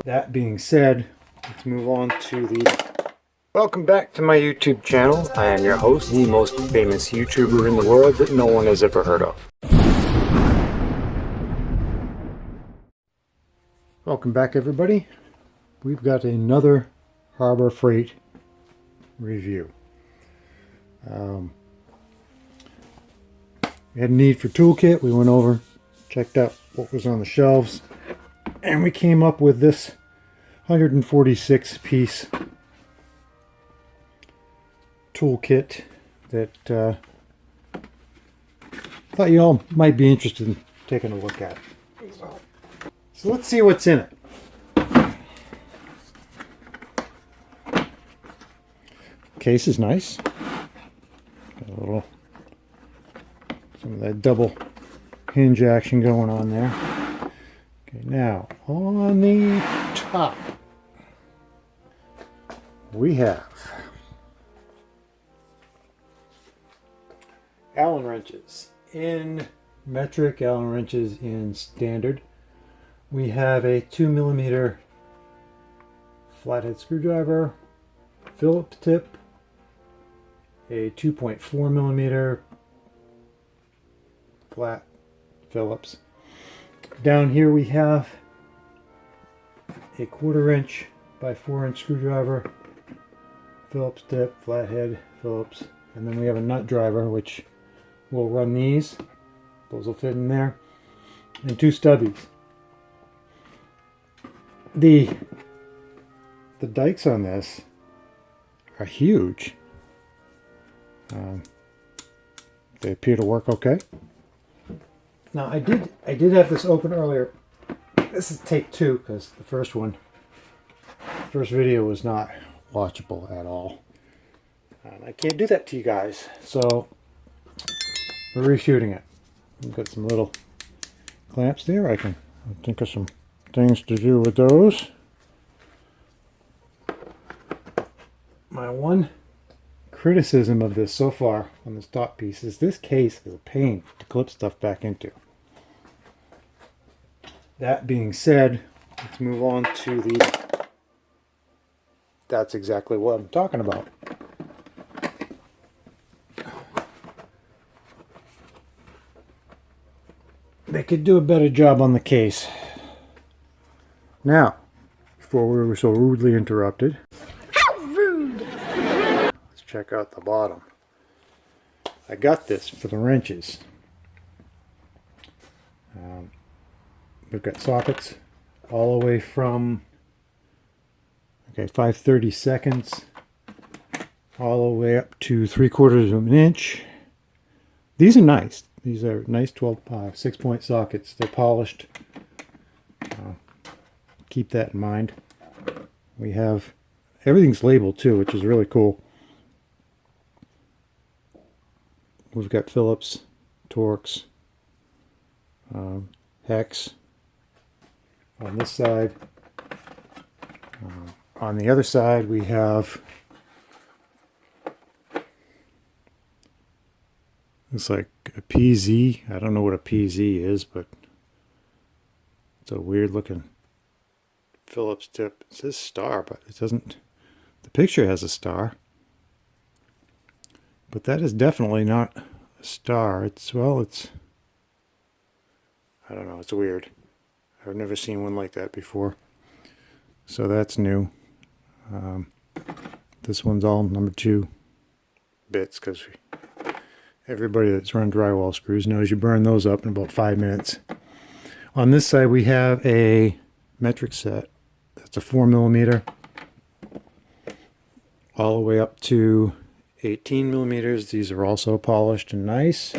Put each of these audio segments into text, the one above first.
That being said, let's move on to the... Welcome back to my YouTube channel. I am your host, the most famous YouTuber in the world that no one has ever heard of. Welcome back, everybody. We've got another Harbor Freight review. We had a need for toolkit. We went over, checked out what was on the shelves, and we came up with this 146 piece toolkit that thought you all might be interested in taking a look at. So let's see what's in it. Case is nice. Got a little, some of that double hinge action going on there. Okay, now on the top we have Allen wrenches in metric, Allen wrenches in standard. We have a 2mm flathead screwdriver, Phillips tip, a 2.4mm flat Phillips. Down here we have a 1/4 inch by 4 inch screwdriver, Phillips tip, flathead, Phillips, and then we have a nut driver which will run these. Those will fit in there, and 2 stubbies. The dikes on this are huge. They appear to work okay. Now I did have this open earlier. This is take 2 because the first video was not watchable at all. And I can't do that to you guys, so we're reshooting it. We've got some little clamps there. I think of some things to do with those. My one criticism of this so far on this top piece is this case is a pain to clip stuff back into. That being said, let's move on to the... That's exactly what I'm talking about. They could do a better job on the case. Now, before we were so rudely interrupted, How rude! let's check out the bottom. I got this for the wrenches. We've got sockets all the way from 5/32 all the way up to 3/4 of an inch. These are nice. These are nice 6-point sockets. They're polished. Keep that in mind. We have everything's labeled too, which is really cool. We've got Phillips, Torx, hex on this side. On the other side we have, it's like a PZ. I don't know what a PZ is, but it's a weird looking Phillips tip. It says star, but it doesn't. The picture has a star, but that is definitely not a star. It's I don't know, it's weird. I've never seen one like that before, so that's new. This one's all number 2 bits because everybody that's run drywall screws knows you burn those up in about 5 minutes. On this side we have a metric set. That's a 4mm all the way up to 18mm. These are also polished and nice.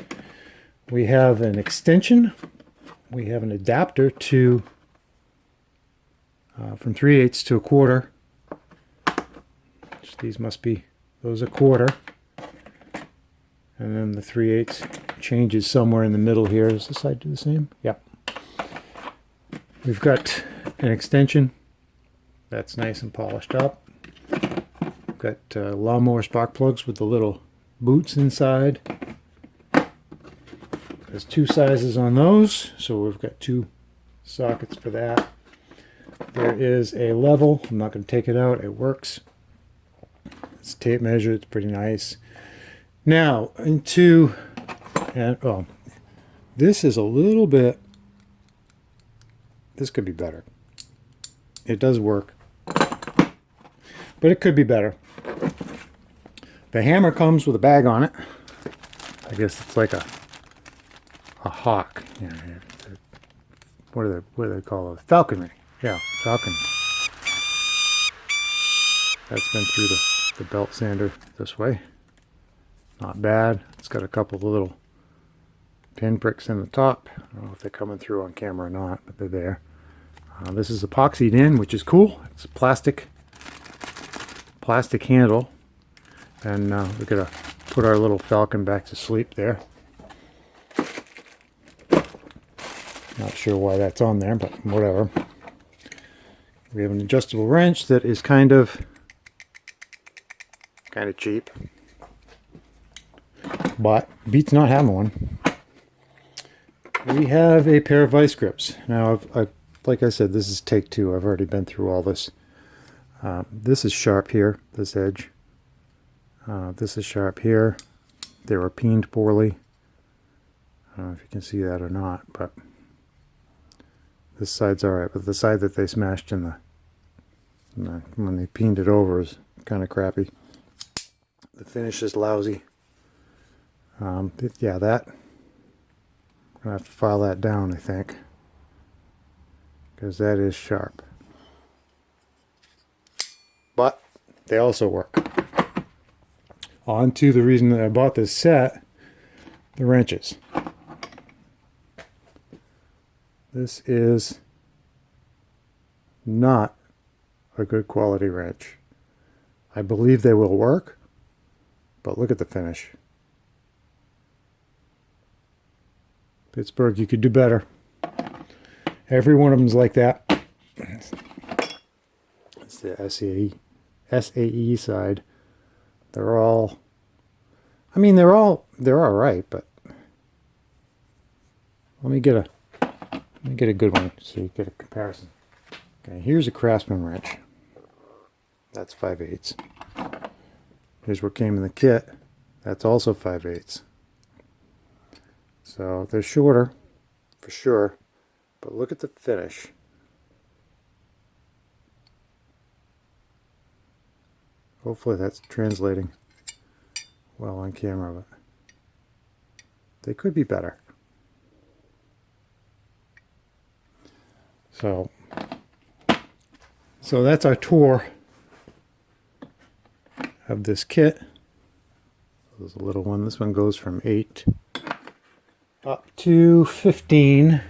We have an extension. We have an adapter to from 3/8 to 1/4. These must be, those 1/4. And then the 3/8 changes somewhere in the middle here. Does this side do the same? Yep. We've got an extension that's nice and polished up. We've got lawnmower spark plugs with the little boots inside. There's 2 sizes on those, so we've got 2 sockets for that. There is a level. I'm not going to take it out. It works. It's tape measure. It's pretty nice. Now into, and oh, this is a little bit, this could be better. It does work, but it could be better. The hammer comes with a bag on it. I guess it's like a hawk. Yeah, what do they call it? Falconry. Yeah, falcon. That's been through the belt sander this way. Not bad. It's got a couple of little pinpricks in the top. I don't know if they're coming through on camera or not, but they're there. This is epoxied in, which is cool. It's a plastic handle. And we're going to put our little falcon back to sleep there. Not sure why that's on there, but whatever. We have an adjustable wrench that is kind of cheap, but beats not having one. We have a pair of vice grips. Now, like I said, this is take two. I've already been through all this. This is sharp here, this edge. This is sharp here. They were peened poorly. I don't know if you can see that or not, but this side's alright, but the side that they smashed in when they peened it over is kind of crappy. The finish is lousy. Yeah, that, I'm going to have to file that down, I think, because that is sharp. But they also work. On to the reason that I bought this set, the wrenches. This is not a good quality wrench. I believe they will work, but look at the finish. Pittsburgh, you could do better. Every one of them is like that. It's the SAE side. They're all, I mean, they're all right, but let me get a good one so you get a comparison. Okay, here's a Craftsman wrench. That's 5/8. Here's what came in the kit. That's also 5/8. So they're shorter, for sure, but look at the finish. Hopefully that's translating well on camera, but they could be better. So that's our tour of this kit. There's a little one. This one goes from 8 up to 15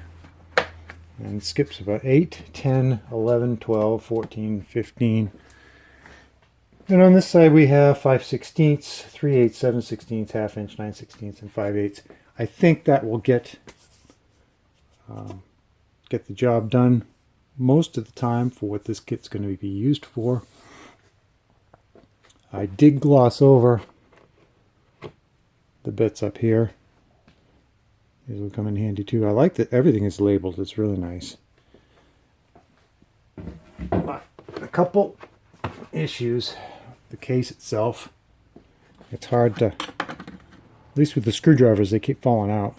and skips about 8, 10, 11, 12, 14, 15. And on this side we have 5/16, 3/8, 7/16, ½ inch, 9/16, and 5/8. I think that will get the job done most of the time for what this kit's going to be used for. I did gloss over the bits up here. These will come in handy too. I like that everything is labeled. It's really nice. But a couple issues. The case itself, it's hard to, at least with the screwdrivers, they keep falling out.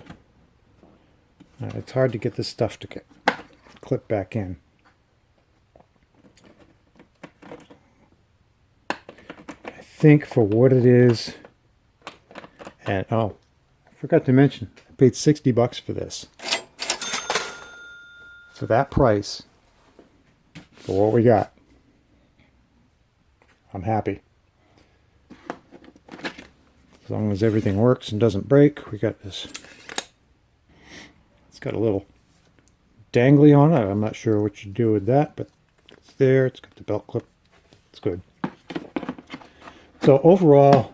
It's hard to get this stuff to get clipped back in. I think for what it is, and oh, I forgot to mention, I paid $60 for this. For that price, for what we got, I'm happy. As long as everything works and doesn't break, we got this. It's got a little dangly on it. I'm not sure what you do with that, but it's there. It's got the belt clip. It's good. So overall,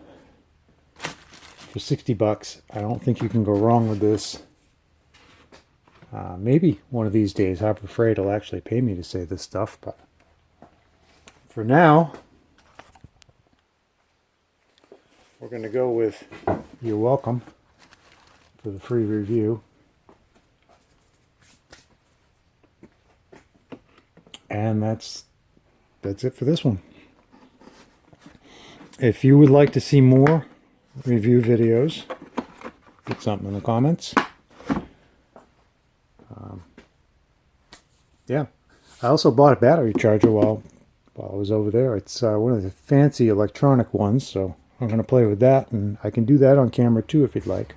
for $60, I don't think you can go wrong with this. Maybe one of these days Harbor Freight will actually pay me to say this stuff, but for now, we're going to go with you're welcome for the free review. And that's it for this one. If you would like to see more review videos, put something in the comments. Yeah, I also bought a battery charger while I was over there. It's one of the fancy electronic ones, so I'm going to play with that, and I can do that on camera too if you'd like.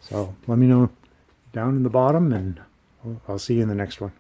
So let me know down in the bottom, and I'll see you in the next one.